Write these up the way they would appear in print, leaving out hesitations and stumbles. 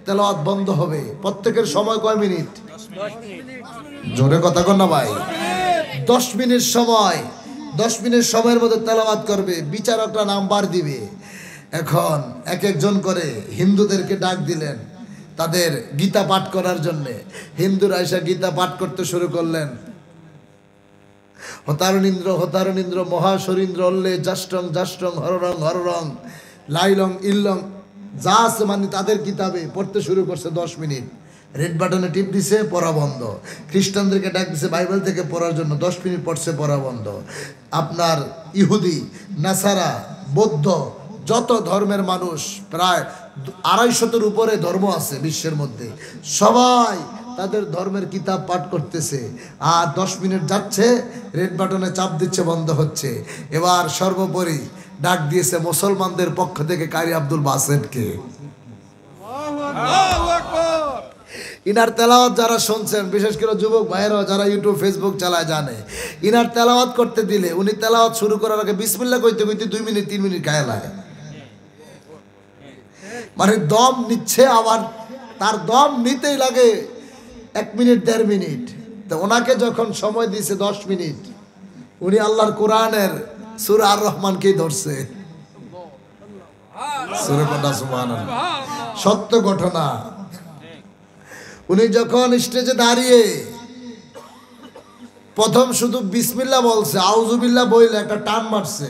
তেলাওয়াত বন্ধ হবে। প্রত্যেকের সময় কয় মিনিট? জোরে কথা কন না ভাই। 10 মিনিট সময়, 10 মিনিট সময়ের মধ্যে তেলাওয়াত করবে। বিচারকরা নাম্বার দিবে। এখন এক একজন করে হিন্দুদেরকে ডাক দিলেন তাদের গীতা পাঠ করার জন্যে। হিন্দুরা এসে গীতা পাঠ করতে শুরু করলেন। হতারণীন্দ্র হতারণীন্দ্র মহাশরীন্দ্র অল্লে জাষ্টং জাষ্টং হররং হররং লাইলং ইল্লং যা আছে মানে তাদের কিতাবে পড়তে শুরু করছে। 10 মিনিট রেড বাটনে টিপ দিছে, পড়া বন্ধ। খ্রিস্টানদেরকে ডাক দিছে বাইবেল থেকে পড়ার জন্য, 10 মিনিট পড়ছে, পড়া বন্ধ। আপনার ইহুদি, নাসারা, বৌদ্ধ, যত ধর্মের মানুষ, প্রায় 250-এর উপরে ধর্ম আছে বিশ্বের মধ্যে, সবাই তাদের ধর্মের কিতাব পাঠ করতেছে। আর 10 মিনিট যাচ্ছে, রেড বাটনে চাপ দিচ্ছে, বন্ধ হচ্ছে। এবার সর্বোপরি ডাক দিয়েছে মুসলমানদের পক্ষ থেকে কারি আব্দুল বাসেটকে। ইনার তেলাওয়াত যারা শুনছেন, বিশেষ করে যুবক ভাইয়েরা যারা ইউটিউব ফেসবুক চালায় জানে, ইনার তেলাওয়াত করতে দিলে উনি তেলাওয়াত শুরু করার আগে বিসমিল্লাহ কইতে কইতে 2 মিনিট 3 মিনিট গায়ে লাগে। মানে দম নিচ্ছে, আবার তার দম নিতেই লাগে 1 মিনিট 1.5 মিনিট। তো ওনাকে যখন সময় দিয়েছে 10 মিনিট, উনি আল্লাহর কোরআনের সূরা আর রহমানকেই ধরছে। সত্য ঘটনা। উনি যখন স্টেজে দাঁড়িয়ে প্রথম শুধু বিসমিল্লাহ বলছে, আউযুবিল্লাহ বইলে একটা টান মারছে।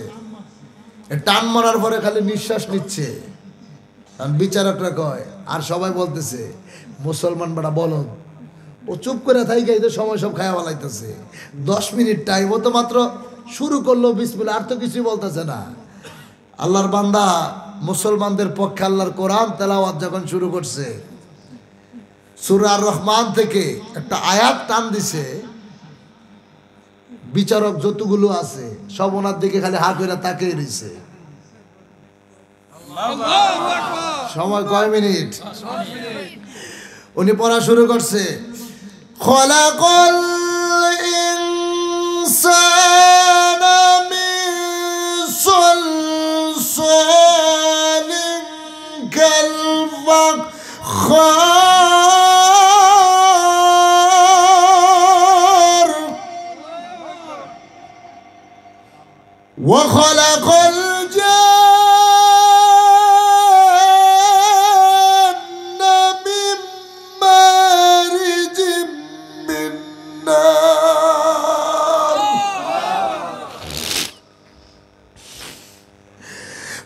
টান মারার পরে খালি নিঃশ্বাস নিচ্ছে। বিচারকরা কয়, আর সবাই বলতেছে মুসলমান বেটা বলো। ও চুপ করে থাইকে এই তো সময় সব খায়া বলাইতেছে। 10 মিনিট টাইম, ও তো মাত্র শুরু করলো বিসমিল্লাহ, আর তো কিছুই বলতেছে না। আল্লাহর বান্দা মুসলমানদের পক্ষে আল্লাহর কোরআন তেলাওয়াত যখন শুরু করছে, সূরা আর রহমান থেকে একটা আয়াত টান দিছে। বিচারক যতগুলো আছে সব ওনার দিকে খালি হাত ধরে তাকিয়ে রইছে। সময় কয় মিনিট? উনি পড়া শুরু করছে, খলাকাল ইনসানা মিন সালসালিন কাল ফাখখার ওয়া খলাকাল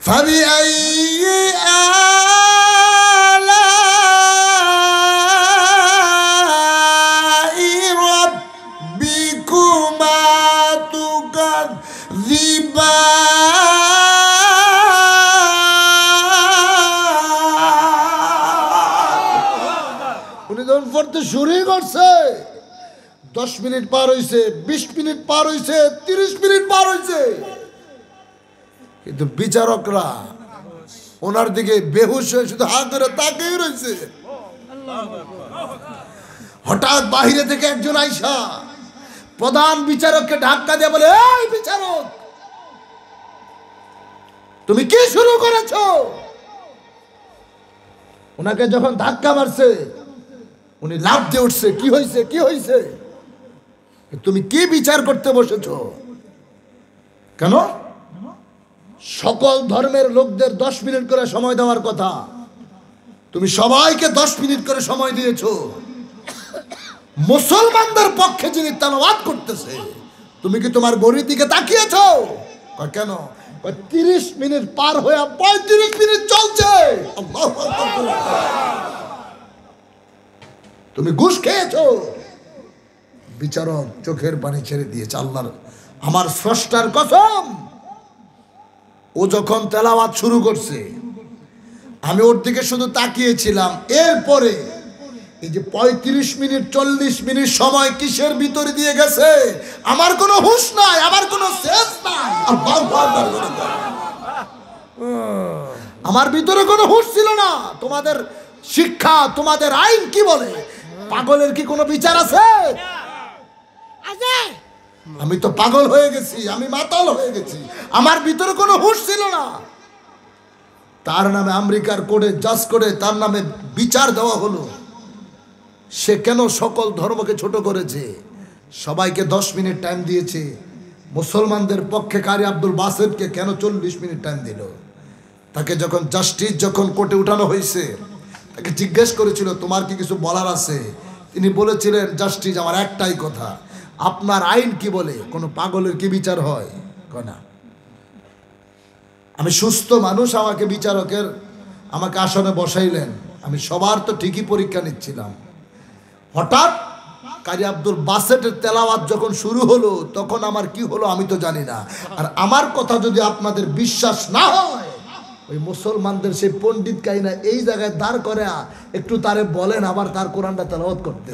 فبأي آلاء ربكما تكذبان। উনি যখন পড়তে শুরু করছে 10 মিনিট পার হয়েছে, 20 মিনিট পার হয়েছে, 30 মিনিট পার হয়েছে, কিন্তু বিচারকরা ওনার দিকে বেহুশ হয়ে শুধু হাত ধরে তাকিয়ে রয়েছে। হঠাৎ বাহিরে থেকে একজন আইসা প্রধান বিচারককে ধাক্কা দিয়ে বলে, এই বিচারক, তুমি কি শুরু করেছো? ওনাকে যখন ধাক্কা মারছে উনি লাফ দিয়ে উঠছে, কি হয়েছে, কি হয়েছে? তুমি কি বিচার করতে বসেছো? কেন? সকল ধর্মের লোকদের 10 মিনিট করে সময় দেওয়ার কথা, তুমি সবাইকে 10 মিনিট করে সময় দিয়েছো। মুসলমানদের পক্ষে যিনি তেলাওয়াত করতেছে, তুমি কি তোমার ঘড়ির দিকে তাকিয়েছো? কেন? 30 মিনিট পার হয়ে 35 মিনিট চলছে। তুমি ঘুষ খেয়েছো। বিচারক চোখের পানি ছেড়ে দিয়েছে। আল্লাহর, আমার স্রষ্টার কসম, ও যখন তেলাওয়াত শুরু করছে আমি ওর দিকে শুধু তাকিয়েছিলাম। এরপরে এই যে 35 মিনিট 40 মিনিট সময় কিসের ভিতরে দিয়ে গেছে আমার কোনো হুঁশ নাই, আমার কোনো সেন্স নাই। আমার ভিতরে কোনো হুঁশ ছিল না। তোমাদের শিক্ষা, তোমাদের আইন কি বলে? পাগলের কি কোনো বিচার আছে? আমি তো পাগল হয়ে গেছি, আমি মাতাল হয়ে গেছি, আমার ভিতরে কোনো হুঁশ ছিল না। তার নামে আমেরিকার কোর্টে জাজ করে তার নামে বিচার দেওয়া হলো। সে কেন সকল ধর্মকে ছোট করেছে, সবাইকে 10 মিনিট টাইম দিয়েছে। মুসলমানদের পক্ষে কারি আব্দুল বাসেতকে কেন 40 মিনিট টাইম দিল? তাকে যখন জাস্টিস যখন কোর্টে উঠানো হয়েছে, তাকে জিজ্ঞেস করেছিল তোমার কি কিছু বলার আছে? তিনি বলেছিলেন, জাস্টিস আমার একটাই কথা, আপনার আইন কি বলে কোনো পাগলের কি বিচার হয়? না, আমি সুস্থ মানুষ, আমাকে বিচারকের আমাকে আসনে বসাইলেন, আমি সবার তো ঠিকই পরীক্ষা নিচ্ছিলাম। হঠাৎ কাজী আব্দুল বাসেটের তেলাওয়াত যখন শুরু হলো, তখন আমার কি হলো আমি তো জানি না। আর আমার কথা যদি আপনাদের বিশ্বাস না হয়, ওই মুসলমানদের সেই পণ্ডিত কাইনা এই জায়গায় দাঁড় করে একটু তারে বলেন আবার তার কোরআনটা তেলাওয়াত করতে।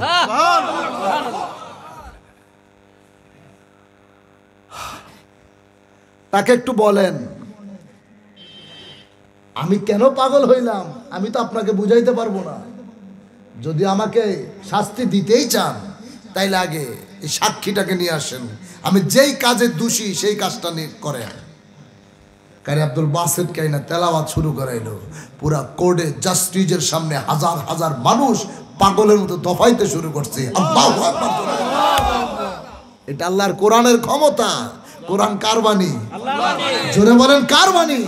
তাকে একটু বলেন আমি কেন পাগল হইলাম, আমি তো আপনাকে বুঝাইতে পারবো না। যদি আমাকে শাস্তি দিতেই চান তাইলে আগে এই সাক্ষীটাকে নিয়ে আসেন, আমি যেই কাজে দোষী সেই কাজটা নিয়ে করেন। কারি আব্দুল বাসেত কাইনা তেলাওয়াত শুরু করাইলো। পুরা কোর্টে জাস্টিসের সামনে হাজার হাজার মানুষ পাগলের মতো দফাইতে শুরু করছে। আল্লাহু আকবার। এটা আল্লাহর কোরআনের ক্ষমতা। কোরআন কার বাণী? জোরে বলেন কার বাণী?